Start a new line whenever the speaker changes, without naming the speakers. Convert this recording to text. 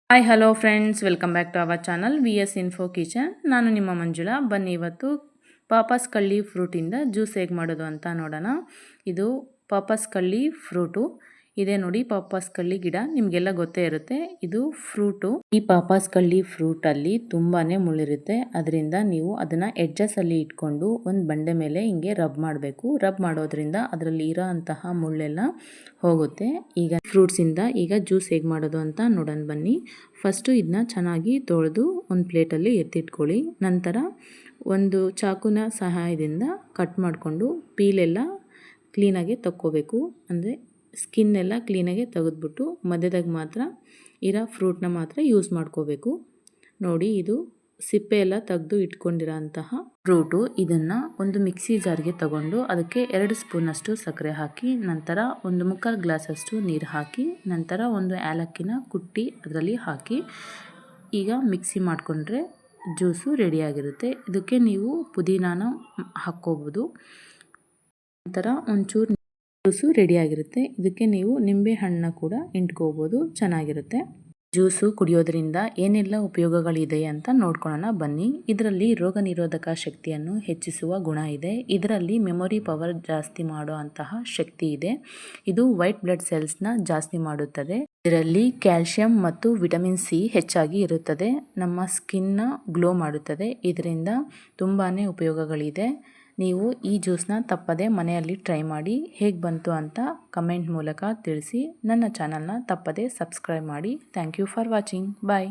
Hi hello friends, welcome back to our channel VS info kitchen. ನಾನು ನಿಮ್ಮ ಮಂಜುಳಾ. ಬನ್ನಿ ಇವತ್ತು ಪಾಪಸ್ ಕಳ್ಳಿ ಫ್ರೂಟಿಂದ ಜ್ಯೂಸ್ ಹೇಗೆ ಮಾಡೋದು ಅಂತ ನೋಡೋಣ. ಇದು ಪಾಪಸ್ ಕಳ್ಳಿ ಫ್ರೂಟು ಇದೆ ನೋಡಿ. ಪಾಪಸ್ ಕಳ್ಳಿ ಗಿಡ ನಿಮಗೆಲ್ಲ ಗೊತ್ತೇ ಇರುತ್ತೆ. ಇದು ಫ್ರೂಟು. ಈ ಪಾಪಸ್ ಕಳ್ಳಿ ಫ್ರೂಟಲ್ಲಿ ತುಂಬಾ ಮುಳ್ಳಿರುತ್ತೆ. ಅದರಿಂದ ನೀವು ಅದನ್ನು ಎಡ್ಜಸ್ಸಲ್ಲಿ ಇಟ್ಕೊಂಡು ಒಂದು ಬಂಡೆ ಮೇಲೆ ಹಿಂಗೆ ರಬ್ ಮಾಡಬೇಕು. ರಬ್ ಮಾಡೋದ್ರಿಂದ ಅದರಲ್ಲಿ ಇರೋ ಅಂತಹ ಮುಳ್ಳೆಲ್ಲ ಹೋಗುತ್ತೆ. ಈಗ ಫ್ರೂಟ್ಸಿಂದ ಈಗ ಜ್ಯೂಸ್ ಹೇಗೆ ಮಾಡೋದು ಅಂತ ನೋಡೋಣ ಬನ್ನಿ. ಫಸ್ಟು ಇದನ್ನ ಚೆನ್ನಾಗಿ ತೊಳೆದು ಒಂದು ಪ್ಲೇಟಲ್ಲಿ ಎತ್ತಿಟ್ಕೊಳ್ಳಿ. ನಂತರ ಒಂದು ಚಾಕುನ ಸಹಾಯದಿಂದ ಕಟ್ ಮಾಡಿಕೊಂಡು ಪೀಲೆಲ್ಲ ಕ್ಲೀನಾಗಿ ತಕ್ಕೋಬೇಕು. ಅಂದರೆ ಸ್ಕಿನ್ ಎಲ್ಲ ಕ್ಲೀನಾಗಿ ತೆಗೆದ್ಬಿಟ್ಟು ಮಧ್ಯದಾಗ ಮಾತ್ರ ಇರೋ ಫ್ರೂಟ್ನ ಮಾತ್ರ ಯೂಸ್ ಮಾಡ್ಕೋಬೇಕು. ನೋಡಿ, ಇದು ಸಿಪ್ಪೆ ಎಲ್ಲ ತೆಗೆದು ಇಟ್ಕೊಂಡಿರೋ ಅಂತಹ ಫ್ರೂಟು. ಇದನ್ನು ಒಂದು ಮಿಕ್ಸಿ ಜಾರ್ಗೆ ತಗೊಂಡು ಅದಕ್ಕೆ 2 ಸ್ಪೂನಷ್ಟು ಸಕ್ಕರೆ ಹಾಕಿ, ನಂತರ ಒಂದು 3/4 ಗ್ಲಾಸಷ್ಟು ನೀರು ಹಾಕಿ, ನಂತರ ಒಂದು ಏಲಕ್ಕಿನ ಕುಟ್ಟಿ ಅದರಲ್ಲಿ ಹಾಕಿ ಈಗ ಮಿಕ್ಸಿ ಮಾಡಿಕೊಂಡ್ರೆ ಜ್ಯೂಸು ರೆಡಿಯಾಗಿರುತ್ತೆ. ಇದಕ್ಕೆ ನೀವು ಪುದೀನಾನ ಹಾಕ್ಕೋಬೋದು. ನಂತರ ಒಂಚೂರು ಜ್ಯೂಸು ರೆಡಿಯಾಗಿರುತ್ತೆ. ಇದಕ್ಕೆ ನೀವು ನಿಂಬೆ ಹಣ್ಣನ್ನ ಕೂಡ ಇಂಟ್ಕೋಬೋದು, ಚೆನ್ನಾಗಿರುತ್ತೆ. ಜ್ಯೂಸು ಕುಡಿಯೋದ್ರಿಂದ ಏನೆಲ್ಲ ಉಪಯೋಗಗಳಿದೆ ಅಂತ ನೋಡ್ಕೊಳ್ಳೋಣ ಬನ್ನಿ. ಇದರಲ್ಲಿ ರೋಗ ನಿರೋಧಕ ಶಕ್ತಿಯನ್ನು ಹೆಚ್ಚಿಸುವ ಗುಣ ಇದೆ. ಇದರಲ್ಲಿ ಮೆಮೊರಿ ಪವರ್ ಜಾಸ್ತಿ ಮಾಡೋ ಅಂತಹ ಶಕ್ತಿ ಇದೆ. ಇದು ವೈಟ್ ಬ್ಲಡ್ ಸೆಲ್ಸ್ನ ಜಾಸ್ತಿ ಮಾಡುತ್ತದೆ. ಇದರಲ್ಲಿ ಕ್ಯಾಲ್ಶಿಯಂ ಮತ್ತು ವಿಟಮಿನ್ ಸಿ ಹೆಚ್ಚಾಗಿ ಇರುತ್ತದೆ. ನಮ್ಮ ಸ್ಕಿನ್ನ ಗ್ಲೋ ಮಾಡುತ್ತದೆ. ಇದರಿಂದ ತುಂಬಾ ಉಪಯೋಗಗಳಿದೆ. ನೀವು ಈ ಜ್ಯೂಸ್ನ ತಪ್ಪದೆ ಮನೆಯಲ್ಲಿ ಟ್ರೈ ಮಾಡಿ. ಹೇಗೆ ಬಂತು ಅಂತ ಕಮೆಂಟ್ ಮೂಲಕ ತಿಳಿಸಿ. ನನ್ನ ಚಾನಲ್ನ ತಪ್ಪದೆ ಸಬ್ಸ್ಕ್ರೈಬ್ ಮಾಡಿ. Thank you for watching. Bye.